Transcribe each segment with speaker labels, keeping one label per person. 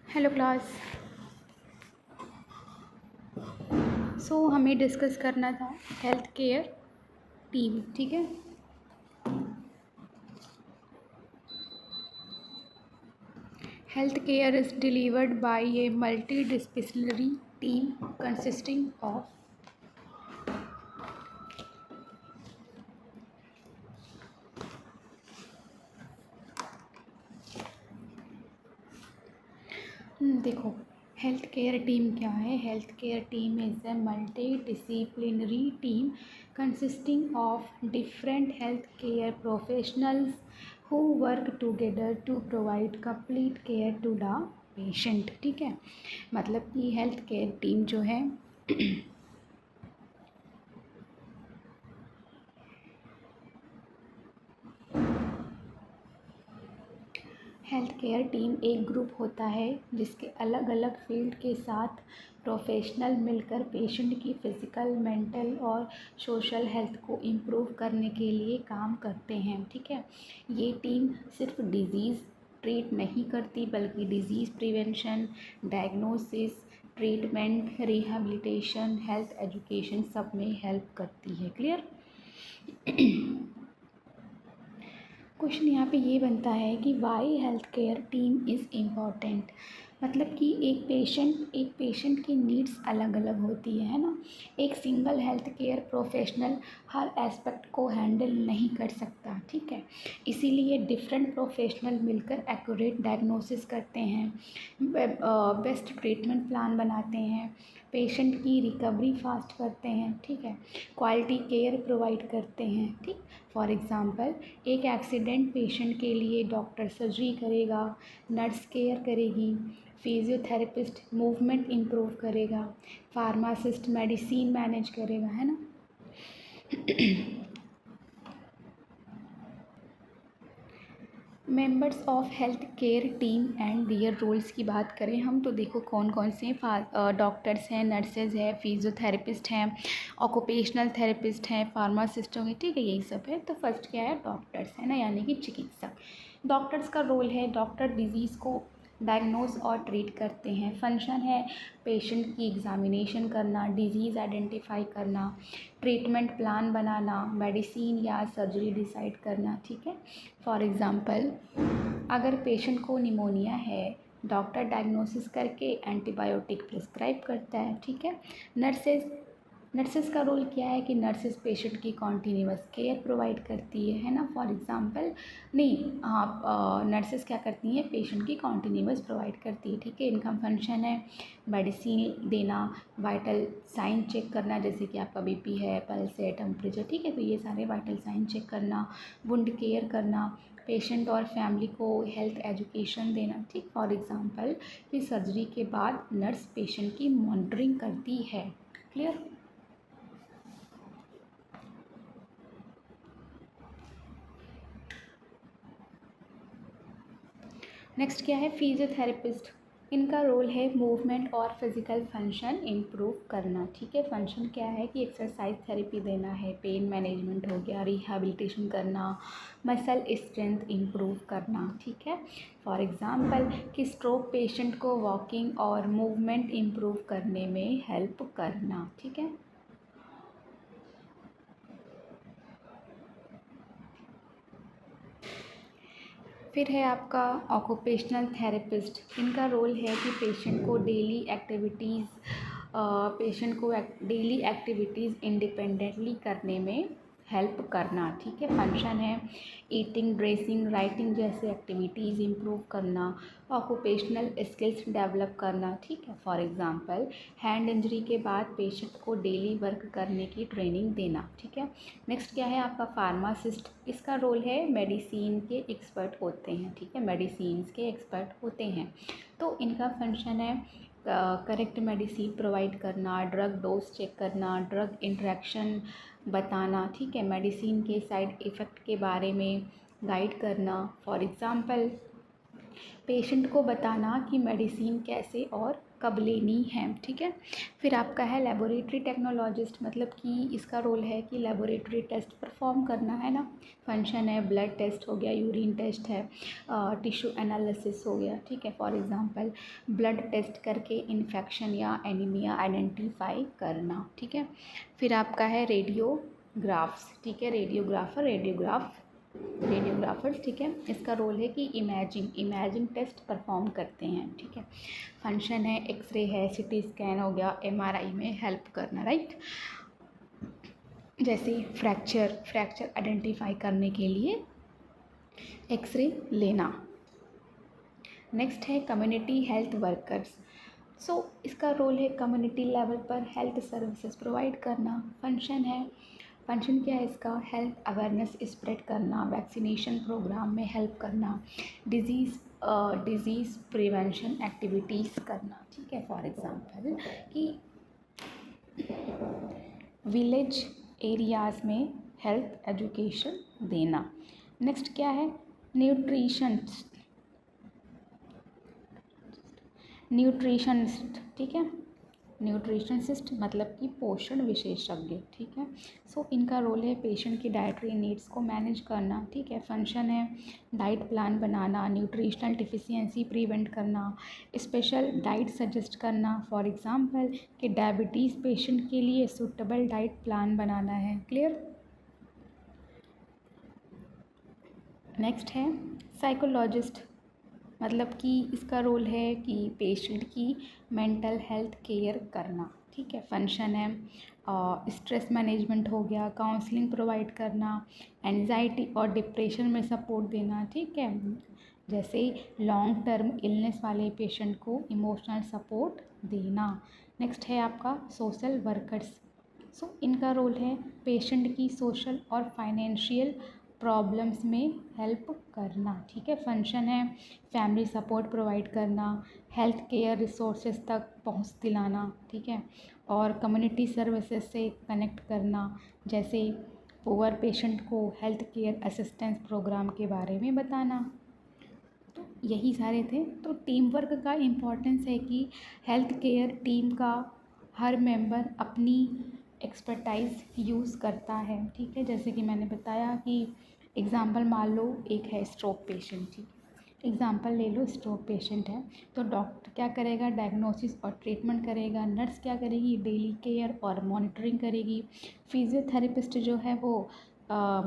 Speaker 1: Hello class. हमें discuss करना था हेल्थ केयर टीम, ठीक है। Health care is delivered by a multidisciplinary team consisting of देखो, हेल्थ केयर टीम क्या है। Health care team is a multidisciplinary team consisting of different health care professionals who work together to provide complete care to the patient, ठीक है। मतलब कि health care team जो है health care team एक group होता है जिसके अलग अलग फील्ड के साथ प्रोफेशनल मिलकर पेशेंट की फ़िज़िकल, मेंटल और सोशल हेल्थ को इम्प्रूव करने के लिए काम करते हैं, ठीक है। ये टीम सिर्फ डिज़ीज़ ट्रीट नहीं करती बल्कि disease prevention, diagnosis, treatment, rehabilitation, health education सब में हेल्प करती है। क्लियर। क्वेश्चन यहाँ पे ये बनता है कि why health care team is important. मतलब कि एक पेशेंट की नीड्स अलग अलग होती है ना। एक सिंगल हेल्थ केयर प्रोफेशनल हर एस्पेक्ट को हैंडल नहीं कर सकता, ठीक है। इसीलिए डिफरेंट प्रोफेशनल मिलकर एक्यूरेट डायग्नोसिस करते हैं, बेस्ट ट्रीटमेंट प्लान बनाते हैं, पेशेंट की रिकवरी फास्ट करते हैं, ठीक है। क्वालिटी केयर प्रोवाइड करते हैं, ठीक। फॉर एग्ज़ाम्पल, एक एक्सीडेंट पेशेंट के लिए डॉक्टर सर्जरी करेगा, नर्स केयर करेगी, फिजियोथेरेपिस्ट मूवमेंट इम्प्रूव करेगा, फार्मासिस्ट मेडिसिन मैनेज करेगा, है ना। Members of health care team and their roles की बात करें हम तो देखो कौन कौन से डॉक्टर्स हैं, नर्सेज हैं, फिजियोथेरेपिस्ट हैं, ऑक्यूपेशनल थेरेपिस्ट हैं, फार्मासिस्ट होंगे, ठीक है। यही सब है। तो फर्स्ट क्या है, डॉक्टर्स है ना, यानी कि चिकित्सक। डॉक्टर्स का रोल है, डॉक्टर डिजीज़ को डायग्नोज और ट्रीट करते हैं। फंक्शन है पेशेंट की एग्जामिनेशन करना, डिजीज़ आइडेंटिफाई करना, ट्रीटमेंट प्लान बनाना, मेडिसिन या सर्जरी डिसाइड करना, ठीक है। फॉर एग्ज़ाम्पल, अगर पेशेंट को निमोनिया है, डॉक्टर डायग्नोसिस करके एंटीबायोटिक प्रिस्क्राइब करता है, ठीक है। नर्सेस का रोल क्या है कि नर्सेस पेशेंट की कॉन्टीन्यूअस केयर प्रोवाइड करती है ना। फॉर एग्ज़ाम्पल, नहीं, हाँ, नर्सेस क्या करती हैं, पेशेंट की कॉन्टीन्यूअस प्रोवाइड करती है, ठीक है। इनका फंक्शन है मेडिसिन देना, वाइटल साइन चेक करना, जैसे कि आपका बीपी है, पल्स है, टेम्परेचर, ठीक है। तो ये सारे वाइटल साइन चेक करना, वुंड केयर करना, पेशेंट और फैमिली को हेल्थ एजुकेशन देना, ठीक। फॉर एग्ज़ाम्पल कि सर्जरी के बाद नर्स पेशेंट की मॉनिटरिंग करती है। क्लियर। नेक्स्ट क्या है, फिजियोथेरेपिस्ट। इनका रोल है मूवमेंट और फिज़िकल फंक्शन इम्प्रूव करना, ठीक है। फंक्शन क्या है कि एक्सरसाइज थेरेपी देना है, पेन मैनेजमेंट हो गया, रिहैबिलिटेशन करना, मसल स्ट्रेंथ इम्प्रूव करना, ठीक है। फॉर एग्ज़ाम्पल कि स्ट्रोक पेशेंट को वॉकिंग और मूवमेंट इम्प्रूव करने में हेल्प करना, ठीक है। फिर है आपका ऑक्यूपेशनल थेरेपिस्ट। इनका रोल है कि डेली एक्टिविटीज़ इंडिपेंडेंटली करने में हेल्प करना, ठीक है। फंक्शन है ईटिंग, ड्रेसिंग, राइटिंग जैसे एक्टिविटीज़ इम्प्रूव करना, ऑक्यूपेशनल स्किल्स डेवलप करना, ठीक है। फॉर एग्ज़ाम्पल, हैंड इंजरी के बाद पेशेंट को डेली वर्क करने की ट्रेनिंग देना, ठीक है। नेक्स्ट क्या है आपका फार्मासिस्ट। इसका रोल है मेडिसिन के एक्सपर्ट होते हैं, ठीक है, मेडिसिन्स के एक्सपर्ट होते हैं। तो इनका फंक्शन है करेक्ट मेडिसिन प्रोवाइड करना, ड्रग डोज चेक करना, ड्रग इंटरेक्शन बताना, ठीक है, मेडिसिन के साइड इफ़ेक्ट के बारे में गाइड करना। फॉर एग्ज़ाम्पल, पेशेंट को बताना कि मेडिसिन कैसे और कब लेनी है, ठीक है। फिर आपका है लेबोरेटरी टेक्नोलॉजिस्ट, मतलब कि इसका रोल है कि लेबोरेटरी टेस्ट परफॉर्म करना है ना। फंक्शन है ब्लड टेस्ट हो गया, यूरिन टेस्ट है, टिश्यू एनालिसिस हो गया, ठीक है। फॉर एग्जांपल ब्लड टेस्ट करके इन्फेक्शन या एनीमिया आइडेंटिफाई करना, ठीक है। फिर आपका है रेडियोग्राफ्स, ठीक है, रेडियोग्राफर्स, ठीक है। इसका रोल है कि इमेजिंग टेस्ट परफॉर्म करते हैं, ठीक है। फंक्शन है एक्सरे है, सिटी स्कैन हो गया, एमआरआई में हेल्प करना, राइट। जैसे फ्रैक्चर आइडेंटिफाई करने के लिए एक्सरे लेना। नेक्स्ट है कम्युनिटी हेल्थ वर्कर्स। सो इसका रोल है कम्युनिटी लेवल पर हेल्थ सर्विसेज प्रोवाइड करना। फंक्शन क्या है इसका, हेल्थ अवेयरनेस स्प्रेड करना, वैक्सीनेशन प्रोग्राम में हेल्प करना, डिज़ीज़ प्रिवेंशन एक्टिविटीज़ करना, ठीक है। फॉर एग्जांपल कि विलेज एरियाज़ में हेल्थ एजुकेशन देना। नेक्स्ट क्या है, न्यूट्रिशनिस्ट, ठीक है। न्यूट्रिशनिस्ट मतलब कि पोषण विशेषज्ञ, ठीक है। सो इनका रोल है पेशेंट की डाइटरी नीड्स को मैनेज करना, ठीक है। फंक्शन है डाइट प्लान बनाना, न्यूट्रिशनल डिफिशियंसी प्रिवेंट करना, स्पेशल डाइट सजेस्ट करना। फॉर एग्जांपल कि डायबिटीज़ पेशेंट के लिए सूटेबल डाइट प्लान बनाना है, क्लियर। नेक्स्ट है साइकोलॉजिस्ट, मतलब कि इसका रोल है कि पेशेंट की मेंटल हेल्थ केयर करना, ठीक है। फंक्शन है स्ट्रेस मैनेजमेंट हो गया, काउंसलिंग प्रोवाइड करना, एंजाइटी और डिप्रेशन में सपोर्ट देना, ठीक है। जैसे लॉन्ग टर्म इलनेस वाले पेशेंट को इमोशनल सपोर्ट देना। नेक्स्ट है आपका सोशल वर्कर्स। सो इनका रोल है पेशेंट की सोशल और फाइनेंशियल प्रॉब्लम्स में हेल्प करना, ठीक है। फंक्शन है फैमिली सपोर्ट प्रोवाइड करना, हेल्थ केयर रिसोर्सेज तक पहुंच दिलाना, ठीक है। और कम्युनिटी सर्विसेज से कनेक्ट करना, जैसे पुअर पेशेंट को हेल्थ केयर असिस्टेंस प्रोग्राम के बारे में बताना। तो यही सारे थे। तो टीम वर्क का इम्पोर्टेंस है कि हेल्थ केयर टीम का हर मेंबर अपनी एक्सपर्टाइज यूज़ करता है, ठीक है। जैसे कि मैंने बताया कि एग्ज़ाम्पल मान लो एक है स्ट्रोक पेशेंट, ठीक है। एग्ज़ाम्पल ले लो, स्ट्रोक पेशेंट है तो डॉक्टर क्या करेगा, डायग्नोसिस और ट्रीटमेंट करेगा। नर्स क्या करेगी, डेली केयर और मॉनिटरिंग करेगी। फिजियोथेरेपिस्ट जो है वो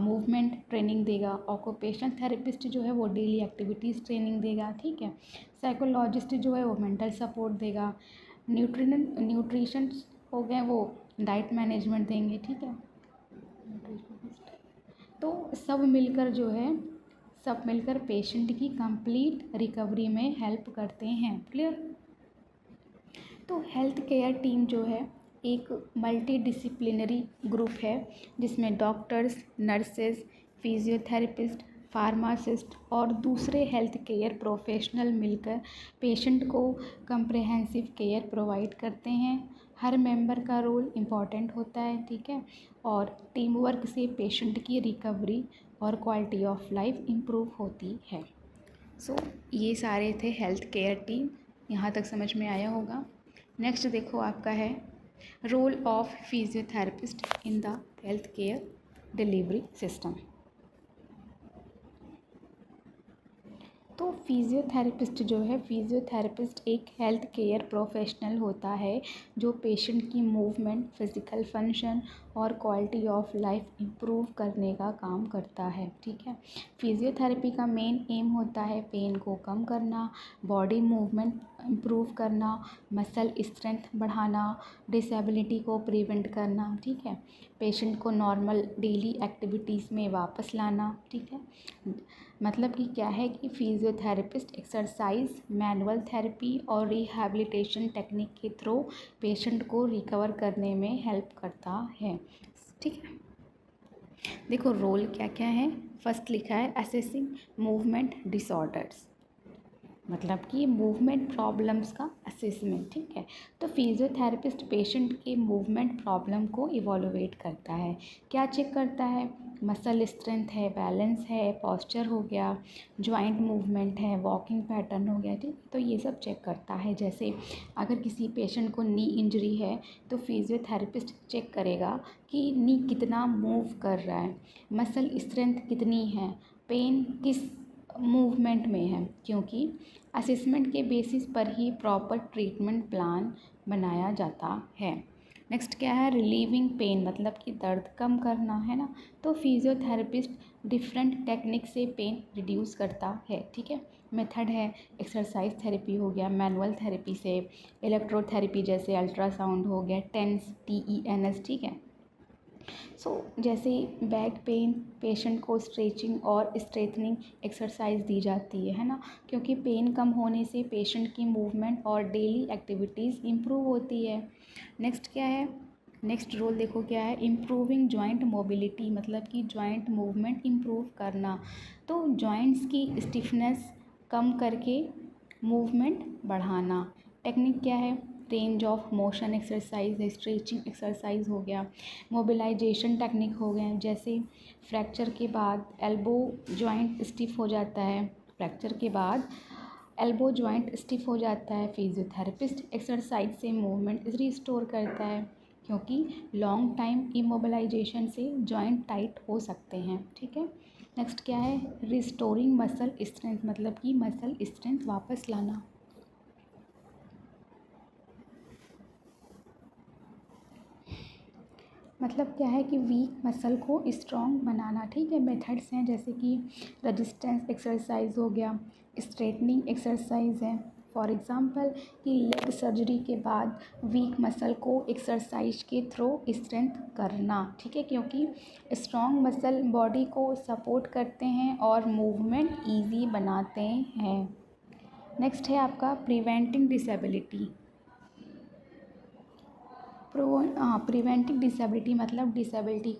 Speaker 1: मूवमेंट ट्रेनिंग देगा। ऑक्यूपेशनल थेरेपिस्ट जो है वो डेली एक्टिविटीज़ ट्रेनिंग देगा, ठीक है। साइकोलॉजिस्ट जो है वो मेंटल सपोर्ट देगा। न्यूट्रिशन हो गए वो डाइट मैनेजमेंट देंगे, ठीक है। तो सब मिलकर पेशेंट की कंप्लीट रिकवरी में हेल्प करते हैं, क्लियर। तो हेल्थ केयर टीम जो है एक मल्टी डिसिप्लिनरी ग्रुप है जिसमें डॉक्टर्स, नर्सेज, फिजियोथेरेपिस्ट, फार्मासिस्ट और दूसरे हेल्थ केयर प्रोफेशनल मिलकर पेशेंट को कंप्रिहेंसिव केयर प्रोवाइड करते हैं। हर मेंबर का रोल इम्पॉर्टेंट होता है, ठीक है। और टीम वर्क से पेशेंट की रिकवरी और क्वालिटी ऑफ लाइफ इम्प्रूव होती है। सो ये सारे थे हेल्थ केयर टीम, यहाँ तक समझ में आया होगा। नेक्स्ट देखो आपका है role of physiotherapist in the health care delivery system. तो फिजियोथेरेपिस्ट एक हेल्थ केयर प्रोफेशनल होता है जो पेशेंट की मूवमेंट, फिजिकल फंक्शन और क्वालिटी ऑफ लाइफ इम्प्रूव करने का काम करता है, ठीक है। फिजियोथेरेपी का मेन एम होता है पेन को कम करना, बॉडी मूवमेंट इम्प्रूव करना, मसल स्ट्रेंथ बढ़ाना, डिसेबिलिटी को प्रिवेंट करना, ठीक है। पेशेंट को नॉर्मल डेली एक्टिविटीज़ में वापस लाना, ठीक है। मतलब कि क्या है कि फिजियोथेरेपिस्ट एक्सरसाइज, मैनुअल थेरेपी और रिहैबिलिटेशन टेक्निक के थ्रू पेशेंट को रिकवर करने में हेल्प करता है, ठीक है। देखो रोल क्या क्या है। फर्स्ट लिखा है असेसिंग मूवमेंट डिसऑर्डर्स, मतलब कि मूवमेंट प्रॉब्लम्स का असेसमेंट, ठीक है। तो फिजियोथेरेपिस्ट पेशेंट के मूवमेंट प्रॉब्लम को इवोलुएट करता है। क्या चेक करता है? मसल स्ट्रेंथ है, बैलेंस है, पॉस्चर हो गया, जॉइंट मूवमेंट है, वॉकिंग पैटर्न हो गया, ठीक। तो ये सब चेक करता है। जैसे अगर किसी पेशेंट को नी इंजरी है तो फिजियोथेरेपिस्ट चेक करेगा कि नी कितना मूव कर रहा है, मसल स्ट्रेंथ कितनी है, पेन किस मूवमेंट में है, क्योंकि असेसमेंट के बेसिस पर ही प्रॉपर ट्रीटमेंट प्लान बनाया जाता है। नेक्स्ट क्या है? रिलीविंग पेन, मतलब कि दर्द कम करना, है ना। तो फिजियोथेरेपिस्ट डिफरेंट टेक्निक से पेन रिड्यूस करता है, ठीक है। मेथड है एक्सरसाइज थेरेपी हो गया, मैनुअल थेरेपी से, इलेक्ट्रोथेरेपी जैसे अल्ट्रासाउंड हो गया, TENS, ठीक है। जैसे बैक पेन पेशेंट को स्ट्रेचिंग और स्ट्रेटनिंग एक्सरसाइज दी जाती है ना, क्योंकि पेन कम होने से पेशेंट की मूवमेंट और डेली एक्टिविटीज़ इम्प्रूव होती है। नेक्स्ट क्या है? नेक्स्ट रोल देखो क्या है? इम्प्रूविंग जॉइंट मोबिलिटी, मतलब कि जॉइंट मूवमेंट इम्प्रूव करना। तो जॉइंट्स की स्टिफनेस कम करके मूवमेंट बढ़ाना। टेक्निक क्या है? रेंज ऑफ मोशन एक्सरसाइज है, स्ट्रेचिंग एक्सरसाइज हो गया, मोबिलाइजेशन टेक्निक हो गए। जैसे फ्रैक्चर के बाद एल्बो जॉइंट स्टिफ हो जाता है, फ्रैक्चर के बाद एल्बो जॉइंट स्टिफ हो जाता है, फिजियोथेरेपिस्ट एक्सरसाइज से मूवमेंट रिस्टोर करता है, क्योंकि लॉन्ग टाइम इमोबिलाइजेशन से जॉइंट टाइट हो सकते हैं, ठीक है। नेक्स्ट क्या है? रिस्टोरिंग मसल स्ट्रेंथ, मतलब कि मसल स्ट्रेंथ वापस लाना। मतलब क्या है कि वीक मसल को स्ट्रॉन्ग बनाना, ठीक है। मेथड्स हैं जैसे कि रेजिस्टेंस एक्सरसाइज हो गया, स्ट्रेटनिंग एक्सरसाइज है। फॉर एग्जांपल कि लेग सर्जरी के बाद वीक मसल को एक्सरसाइज के थ्रू स्ट्रेंथ करना, ठीक है, क्योंकि स्ट्रॉन्ग मसल बॉडी को सपोर्ट करते हैं और मूवमेंट ईजी बनाते हैं। नेक्स्ट है आपका प्रिवेंटिंग डिसेबिलिटी। प्रिवेंटिंग डिसेबिलिटी मतलब डिसेबिलिटी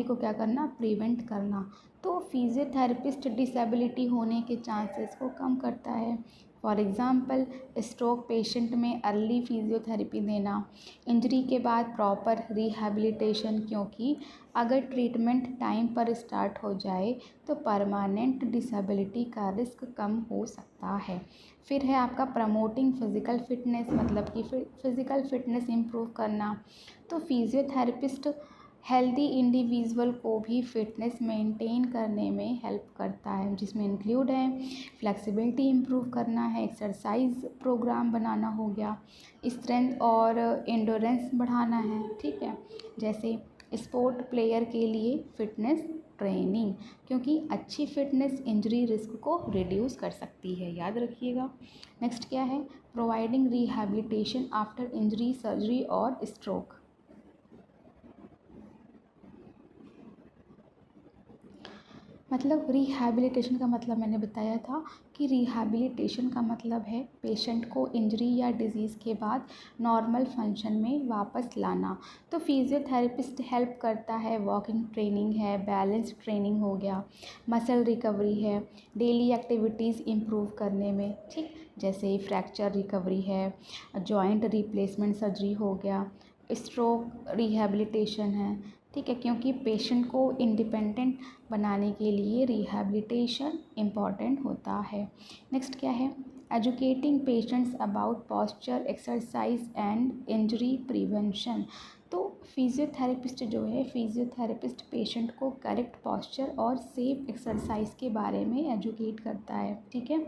Speaker 1: को क्या करना? प्रिवेंट करना। तो फिजियोथेरेपिस्ट डिसेबिलिटी होने के चांसेस को कम करता है। फॉर एग्ज़ाम्पल स्ट्रोक पेशेंट में अर्ली फिजियोथेरेपी देना, इंजरी के बाद प्रॉपर रिहैबिलिटेशन, क्योंकि अगर ट्रीटमेंट टाइम पर स्टार्ट हो जाए तो परमानेंट डिसेबिलिटी का रिस्क कम हो सकता है। फिर है आपका प्रमोटिंग फिज़िकल फिटनेस, मतलब कि फिज़िकल फिटनेस इम्प्रूव करना। तो फिजियोथेरेपिस्ट हेल्दी इंडिविजुअल को भी फिटनेस मेंटेन करने में हेल्प करता है, जिसमें इंक्लूड है फ्लेक्सिबिलिटी इम्प्रूव करना है, एक्सरसाइज प्रोग्राम बनाना हो गया, स्ट्रेंथ और एंडोरेंस बढ़ाना है, ठीक है। जैसे स्पोर्ट प्लेयर के लिए फिटनेस ट्रेनिंग, क्योंकि अच्छी फिटनेस इंजरी रिस्क को रिड्यूस कर सकती है, याद रखिएगा। नेक्स्ट क्या है? Providing rehabilitation after injury, surgery और स्ट्रोक। मतलब रिहैबिलिटेशन का मतलब मैंने बताया था कि रिहैबिलिटेशन का मतलब है पेशेंट को इंजरी या डिजीज़ के बाद नॉर्मल फंक्शन में वापस लाना। तो फिजियोथेरेपिस्ट हेल्प करता है, वॉकिंग ट्रेनिंग है, बैलेंस ट्रेनिंग हो गया, मसल रिकवरी है, डेली एक्टिविटीज़ इम्प्रूव करने में, ठीक। जैसे फ्रैक्चर रिकवरी है, जॉइंट रिप्लेसमेंट सर्जरी हो गया, स्ट्रोक रिहैबिलिटेशन है, ठीक है, क्योंकि पेशेंट को इंडिपेंडेंट बनाने के लिए रिहैबिलिटेशन इम्पॉर्टेंट होता है। नेक्स्ट क्या है? Educating patients about posture exercise and injury prevention. तो फिजियोथेरेपिस्ट पेशेंट को करेक्ट पॉस्चर और सेफ एक्सरसाइज के बारे में एजुकेट करता है, ठीक है।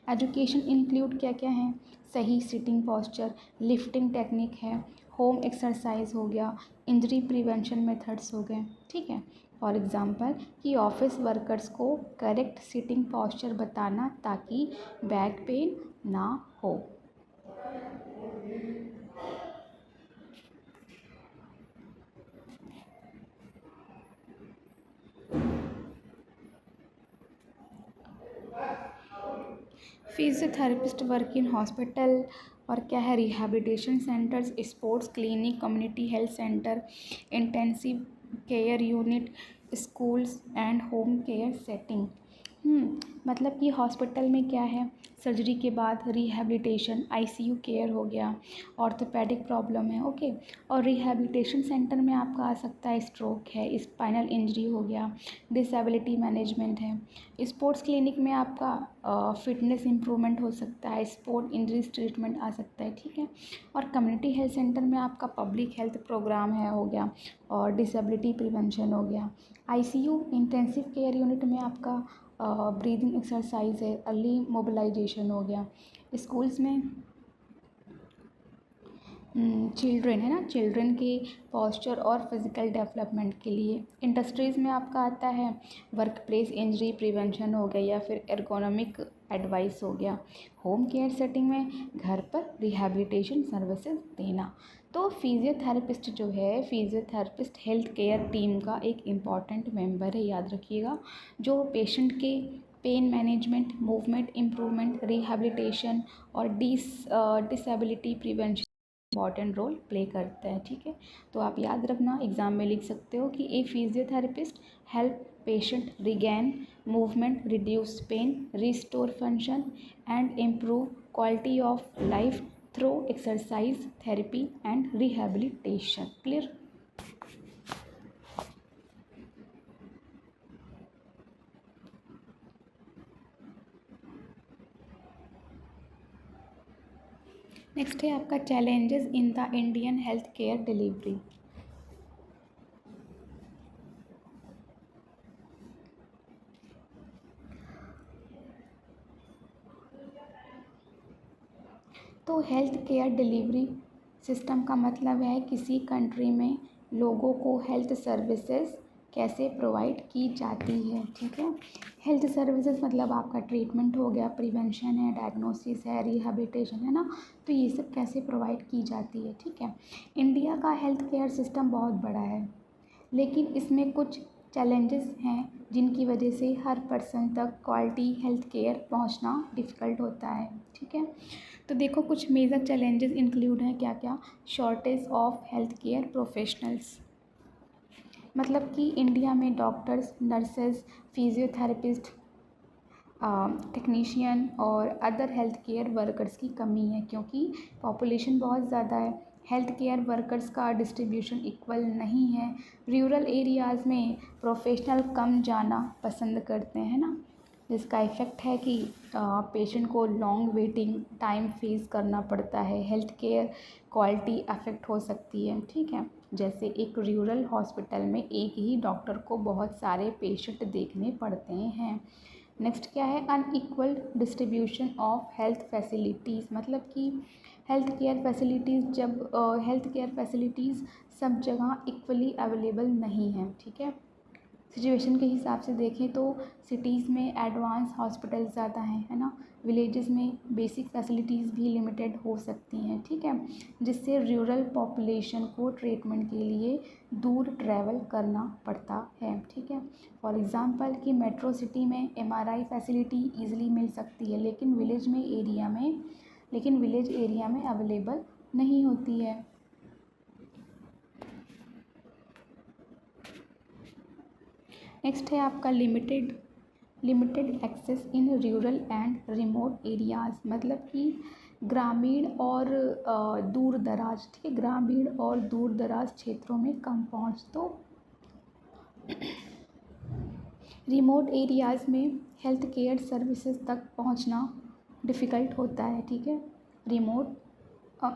Speaker 1: एजुकेशन इंक्लूड क्या क्या है? सही सिटिंग पॉस्चर, लिफ्टिंग टेक्निक है, होम एक्सरसाइज हो गया, इंजरी प्रिवेंशन मेथड्स हो गए, ठीक है। फॉर एग्ज़ाम्पल कि ऑफिस वर्कर्स को करेक्ट सिटिंग पॉस्चर बताना ताकि बैक पेन ना हो। फिजियोथेरेपिस्ट वर्क इन हॉस्पिटल और क्या है? Rehabilitation centres, sports clinic, community health centre, intensive care unit, schools and home care setting. मतलब कि हॉस्पिटल में क्या है, सर्जरी के बाद रिहैबिलिटेशन, आईसीयू केयर हो गया, ऑर्थोपेडिक प्रॉब्लम है, ओके। और रिहैबिलिटेशन सेंटर में आपका आ सकता है स्ट्रोक है, स्पाइनल इंजरी हो गया, डिसेबिलिटी मैनेजमेंट है। स्पोर्ट्स क्लिनिक में आपका फिटनेस इम्प्रूवमेंट हो सकता है, स्पोर्ट इंजरीज ट्रीटमेंट आ सकता है, ठीक है। और कम्युनिटी हेल्थ सेंटर में आपका पब्लिक हेल्थ प्रोग्राम है हो गया, और डिसेबिलिटी प्रिवेंशन हो गया। आईसीयू इंटेंसिव केयर यूनिट में आपका ब्रीदिंग एक्सरसाइज है, अर्ली मोबिलाइजेशन हो गया। स्कूल्स में चिल्ड्रन है ना, चिल्ड्रन के पॉस्चर और फिज़िकल डेवलपमेंट के लिए। इंडस्ट्रीज़ में आपका आता है वर्क प्लेस इंजरी प्रिवेंशन हो गया, या फिर एर्गोनॉमिक एडवाइस हो गया। होम केयर सेटिंग में घर पर रिहैबिलिटेशन सर्विसेज देना। तो फिजियोथेरेपिस्ट जो है, फिजियोथेरेपिस्ट हेल्थ केयर टीम का एक इम्पॉर्टेंट मेंबर है, याद रखिएगा, जो पेशेंट के pain management, movement improvement, rehabilitation और disability prevention important role play करता है, ठीक है। तो आप याद रखना, एग्जाम में लिख सकते हो कि a physiotherapist help patient regain movement, reduce pain, restore function and improve quality of life through exercise, therapy and rehabilitation. Clear? Next है आपका challenges in the Indian health care delivery. तो हेल्थ केयर डिलीवरी सिस्टम का मतलब है किसी country में लोगों को हेल्थ सर्विसेज कैसे प्रोवाइड की जाती है, ठीक है। हेल्थ सर्विसेज मतलब आपका ट्रीटमेंट हो गया, प्रिवेंशन है, डायग्नोसिस है, रिहैबिलिटेशन है ना, तो ये सब कैसे प्रोवाइड की जाती है, ठीक है। इंडिया का हेल्थ केयर सिस्टम बहुत बड़ा है, लेकिन इसमें कुछ चैलेंजेस हैं जिनकी वजह से हर पर्सन तक क्वालिटी हेल्थ केयर पहुंचना डिफ़िकल्ट होता है, ठीक है। तो देखो कुछ मेजर चैलेंजेस इंक्लूड हैं, क्या क्या। Shortage of health care professionals, मतलब कि इंडिया में डॉक्टर्स, नर्सेज, फिजियोथेरेपिस्ट, टेक्नीशियन और अदर हेल्थ केयर वर्कर्स की कमी है, क्योंकि पॉपुलेशन बहुत ज़्यादा है। हेल्थ केयर वर्कर्स का डिस्ट्रीब्यूशन इक्वल नहीं है। रूरल एरियाज़ में प्रोफेशनल कम जाना पसंद करते हैं ना, जिसका इफ़ेक्ट है कि पेशेंट को लॉन्ग वेटिंग टाइम फेस करना पड़ता है, हेल्थ केयर क्वालिटी अफेक्ट हो सकती है, ठीक है। जैसे एक रूरल हॉस्पिटल में एक ही डॉक्टर को बहुत सारे पेशेंट देखने पड़ते हैं। नेक्स्ट क्या है, unequal distribution of health facilities, मतलब कि हेल्थ केयर फैसिलिटीज़ सब जगह इक्वली अवेलेबल नहीं है, ठीक है। सिचुएशन के हिसाब से देखें तो सिटीज़ में एडवांस हॉस्पिटल ज़्यादा हैं, है ना, विलेजेस में बेसिक फैसिलिटीज़ भी लिमिटेड हो सकती हैं, ठीक है, जिससे रूरल पॉपुलेशन को ट्रीटमेंट के लिए दूर ट्रैवल करना पड़ता है, ठीक है। फॉर एग्ज़ाम्पल कि मेट्रो सिटी में एमआरआई फैसिलिटी ईज़िली मिल सकती है, लेकिन विलेज एरिया में अवेलेबल नहीं होती है। नेक्स्ट है आपका limited access in rural and remote areas, मतलब कि ग्रामीण और दूर दराज, ठीक है, ग्रामीण और दूर दराज क्षेत्रों में कम पहुंच। तो रिमोट एरियाज़ में हेल्थ केयर सर्विसेज तक पहुंचना डिफ़िकल्ट होता है, ठीक है। रिमोट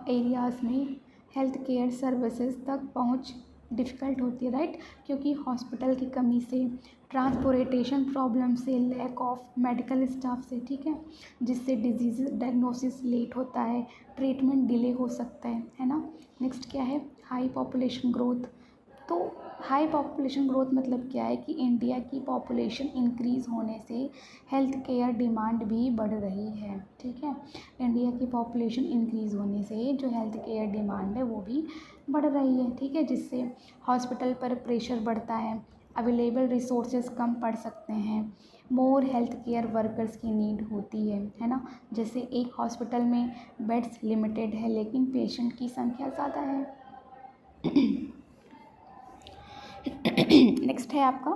Speaker 1: एरियाज़ में हेल्थ केयर सर्विसेज तक पहुंच डिफ़िकल्ट होती है, राइट, क्योंकि हॉस्पिटल की कमी से, ट्रांसपोर्टेशन प्रॉब्लम से, लैक ऑफ मेडिकल स्टाफ से, ठीक है, जिससे डिजीज़ डायग्नोसिस लेट होता है, ट्रीटमेंट डिले हो सकता है ना। नेक्स्ट क्या है, हाई पॉपुलेशन ग्रोथ। तो हाई पॉपुलेशन ग्रोथ मतलब क्या है कि इंडिया की पॉपुलेशन इंक्रीज़ होने से हेल्थ केयर डिमांड भी बढ़ रही है, ठीक है। इंडिया की पॉपुलेशन इंक्रीज़ होने से जो हेल्थ केयर डिमांड है वो भी बढ़ रही है, ठीक है, जिससे हॉस्पिटल पर प्रेशर बढ़ता है, अवेलेबल रिसोर्सेज कम पड़ सकते हैं, मोर हेल्थ केयर वर्कर्स की नीड होती है ना। जैसे एक हॉस्पिटल में बेड्स लिमिटेड है लेकिन पेशेंट की संख्या ज़्यादा है। नेक्स्ट है आपका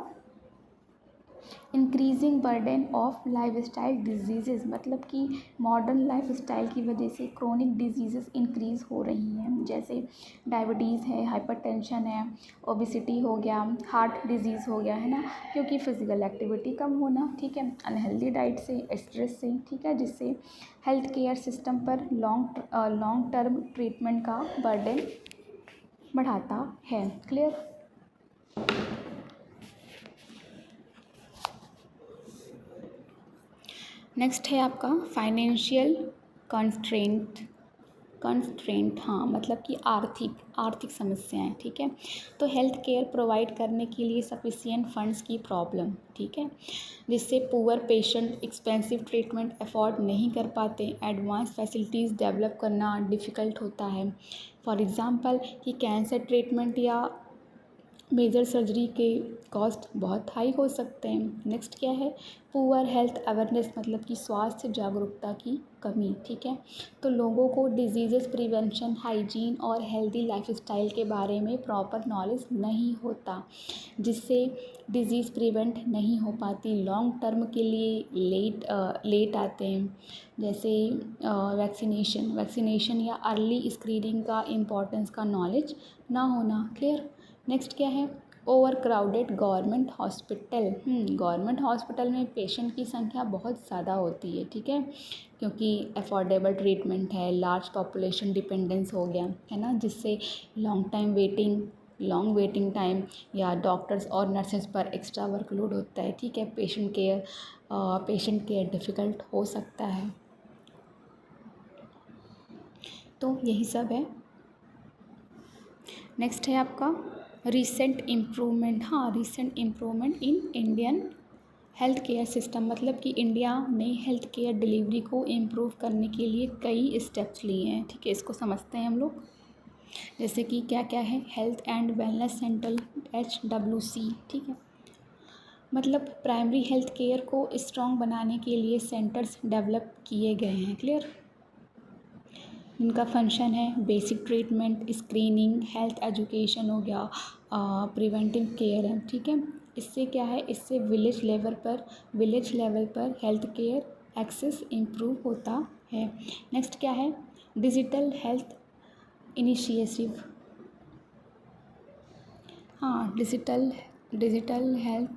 Speaker 1: increasing burden of lifestyle disease, मतलब कि मॉडर्न लाइफस्टाइल की वजह से क्रोनिक डिजीज़ इंक्रीज़ हो रही हैं, जैसे डायबिटीज़ है, हाइपरटेंशन है, ओबेसिटी हो गया, हार्ट डिजीज़ हो गया, है ना, क्योंकि फिज़िकल एक्टिविटी कम होना, ठीक है, अनहेल्दी डाइट से, स्ट्रेस से, ठीक है, जिससे हेल्थ केयर सिस्टम पर लॉन्ग टर्म ट्रीटमेंट का बर्डन बढ़ाता है। क्लियर। नेक्स्ट है आपका फाइनेंशियल कंस्ट्रेंट। हाँ, मतलब कि आर्थिक समस्याएं, ठीक है। तो हेल्थ केयर प्रोवाइड करने के लिए सफिशिएंट फंड्स की प्रॉब्लम, ठीक है, जिससे poor patient expensive treatment afford नहीं कर पाते, एडवांस फैसिलिटीज़ डेवलप करना डिफ़िकल्ट होता है। फॉर एग्ज़ाम्पल कि कैंसर ट्रीटमेंट या मेजर सर्जरी के कॉस्ट बहुत हाई हो सकते हैं। नेक्स्ट क्या है, पुअर हेल्थ अवेयरनेस, मतलब कि स्वास्थ्य जागरूकता की कमी, ठीक है। तो लोगों को डिजीज़ प्रिवेंशन, हाइजीन और हेल्दी लाइफस्टाइल के बारे में प्रॉपर नॉलेज नहीं होता, जिससे डिजीज़ प्रिवेंट नहीं हो पाती, लॉन्ग टर्म के लिए लेट आते हैं, जैसे वैक्सीनेशन या अर्ली स्क्रीनिंग का इम्पोर्टेंस का नॉलेज ना होना। क्लियर। नेक्स्ट क्या है, over crowded government hospital. Government hospital में पेशेंट की संख्या बहुत ज़्यादा होती है, ठीक है, क्योंकि अफोर्डेबल ट्रीटमेंट है, लार्ज पॉपुलेशन डिपेंडेंस हो गया, है ना, जिससे लॉन्ग वेटिंग टाइम या डॉक्टर्स और नर्सेज पर एक्स्ट्रा वर्कलोड होता है, ठीक है, पेशेंट केयर डिफ़िकल्ट हो सकता है। तो यही सब है। नेक्स्ट है आपका recent improvement in Indian health care system, मतलब कि इंडिया ने हेल्थ केयर डिलीवरी को इम्प्रूव करने के लिए कई स्टेप्स लिए हैं, ठीक है, इसको समझते हैं हम लोग। जैसे कि क्या क्या है, health and wellness centre HWC, ठीक है, मतलब प्राइमरी हेल्थ केयर को स्ट्रॉन्ग बनाने के लिए सेंटर्स डेवलप किए गए हैं। क्लियर। इनका फंक्शन है basic treatment, screening, health education हो गया, प्रिवेंटिव केयर है, ठीक है। इससे क्या है, इससे विलेज लेवल पर हेल्थ केयर एक्सेस इम्प्रूव होता है। नेक्स्ट क्या है, डिजिटल हेल्थ इनिशिएटिव। हाँ, डिजिटल हेल्थ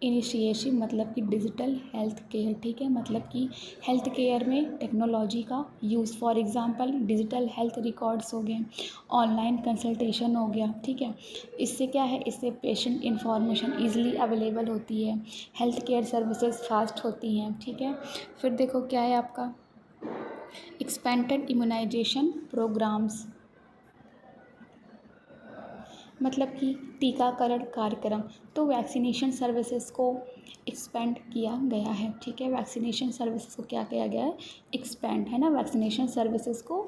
Speaker 1: इनिशिएटिव, मतलब कि डिजिटल हेल्थ केयर, ठीक है, मतलब कि हेल्थ केयर में टेक्नोलॉजी का use, for example digital health records हो गए, ऑनलाइन कंसल्टेशन हो गया, ठीक है। इससे क्या है, इससे पेशेंट इंफॉर्मेशन ईजिली अवेलेबल होती है, हेल्थ केयर सर्विसेज फास्ट होती हैं, ठीक है। फिर देखो क्या है आपका एक्सपेंडेड इम्यूनाइजेशन प्रोग्राम्स, मतलब कि टीकाकरण कार्यक्रम। तो वैक्सीनेशन सर्विसेज को एक्सपेंड किया गया है, ठीक है, वैक्सीनेशन सर्विसेज को क्या किया गया है, एक्सपेंड, है ना, वैक्सीनेशन सर्विसेज को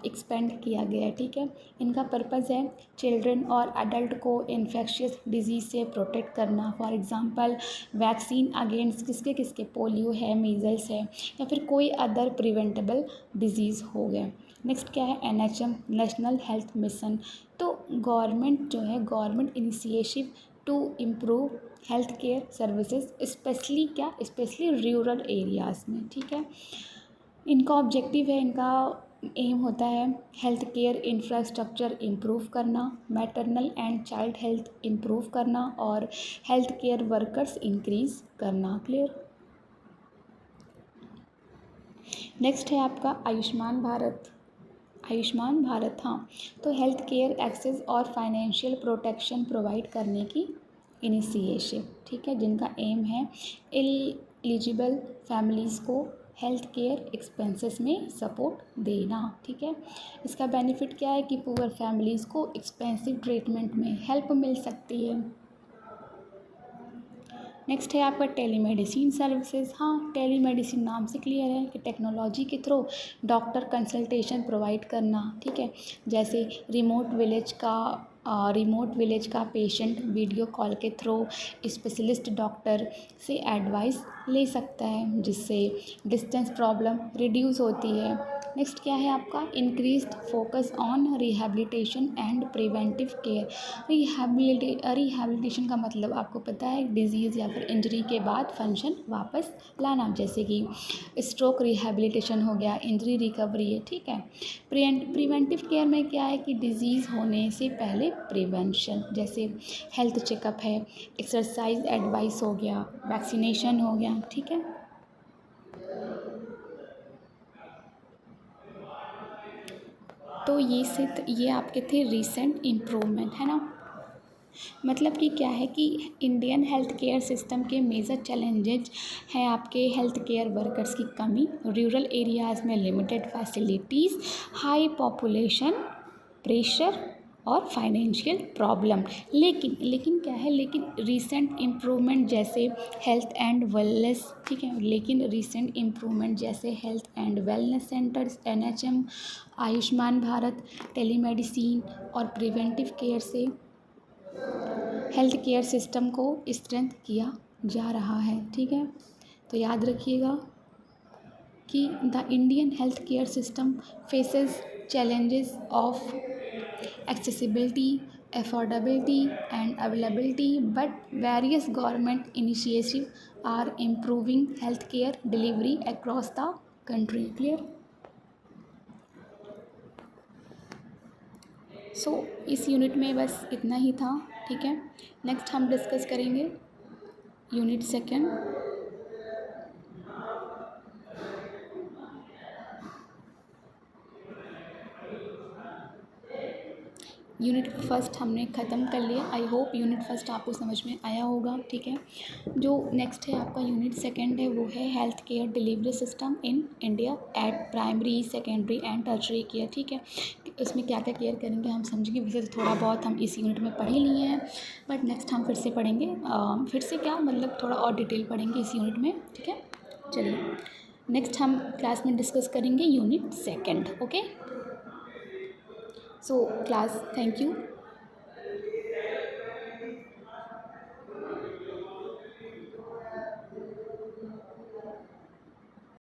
Speaker 1: एक्सपेंड किया गया है, ठीक है। इनका पर्पज़ है चिल्ड्रन और अडल्ट को इन्फेक्शियस डिजीज़ से प्रोटेक्ट करना, फॉर एग्ज़ाम्पल वैक्सीन अगेंस्ट किसके पोलियो है, मीज़ल्स है, या फिर कोई अदर प्रिवेंटेबल डिजीज़ हो गया। नेक्स्ट क्या है, NHM नेशनल हेल्थ मिशन। तो government initiative to improve health care services, specially rural areas में, ठीक है। इनका ऑब्जेक्टिव है, इनका एम होता है हेल्थ केयर इंफ्रास्ट्रक्चर इम्प्रूव करना, maternal and child health improve करना और हेल्थ केयर वर्कर्स इंक्रीज़ करना। क्लियर। नेक्स्ट है आपका आयुष्मान भारत। हाँ, तो हेल्थ केयर एक्सेस और फाइनेंशियल प्रोटेक्शन प्रोवाइड करने की इनिशिएटिव, ठीक है, जिनका एम है एलिजिबल फैमिलीज़ को हेल्थ केयर एक्सपेंसेस में सपोर्ट देना, ठीक है। इसका बेनिफिट क्या है कि पुअर फैमिलीज़ को एक्सपेंसिव ट्रीटमेंट में हेल्प मिल सकती है। नेक्स्ट है आपका टेलीमेडिसिन सर्विसेज। हाँ, टेलीमेडिसिन नाम से क्लियर है कि टेक्नोलॉजी के थ्रू डॉक्टर कंसल्टेशन प्रोवाइड करना, ठीक है, जैसे रिमोट विलेज का पेशेंट वीडियो कॉल के थ्रू स्पेशलिस्ट डॉक्टर से एडवाइस ले सकता है, जिससे डिस्टेंस प्रॉब्लम रिड्यूस होती है। नेक्स्ट क्या है आपका, increased focus on rehabilitation and preventive care. Rehabilitation का मतलब आपको पता है, डिजीज़ या फिर इंजरी के बाद फंक्शन वापस लाना, जैसे कि स्ट्रोक रिहैबिलिटेशन हो गया, इंजरी रिकवरी है, ठीक है। प्रिवेंटिव केयर में क्या है कि डिजीज़ होने से पहले प्रिवेंशन, जैसे हेल्थ चेकअप है, एक्सरसाइज एडवाइस हो गया, वैक्सीनेशन हो गया, ठीक है। तो ये आपके थे रीसेंट इम्प्रूवमेंट, है ना। मतलब कि क्या है कि इंडियन हेल्थ केयर सिस्टम के मेजर चैलेंजेज हैं आपके हेल्थ केयर वर्कर्स की कमी, रूरल एरियाज़ में limited facilities, high population pressure और फाइनेंशियल प्रॉब्लम। लेकिन क्या है, लेकिन रीसेंट इम्प्रूवमेंट जैसे हेल्थ एंड वेलनेस, ठीक है, लेकिन रीसेंट इम्प्रूवमेंट जैसे health and wellness centres, NHM, Ayushman Bharat, telemedicine और प्रिवेंटिव केयर से हेल्थ केयर सिस्टम को स्ट्रेंथ किया जा रहा है, ठीक है। तो याद रखिएगा कि the Indian health care system faces challenges of accessibility, affordability and availability, but various government initiatives are improving healthcare delivery across the country. Clear? सो इस यूनिट में बस इतना ही था, ठीक है। नेक्स्ट हम डिस्कस करेंगे यूनिट सेकेंड। यूनिट फर्स्ट हमने ख़त्म कर लिया। आई होप यूनिट फर्स्ट आपको समझ में आया होगा, ठीक है। जो नेक्स्ट है आपका यूनिट सेकंड है, वो है health care delivery system in India at primary, secondary and tertiary care, ठीक है। इसमें क्या क्या केयर करेंगे हम समझेंगे। वैसे तो थोड़ा बहुत हम इस यूनिट में पढ़ ही लिए हैं, बट नेक्स्ट हम फिर से पढ़ेंगे। फिर से क्या मतलब थोड़ा और डिटेल पढ़ेंगे इस यूनिट में, ठीक है। चलिए नेक्स्ट हम क्लास में डिस्कस करेंगे unit second, okay. So class, thank you.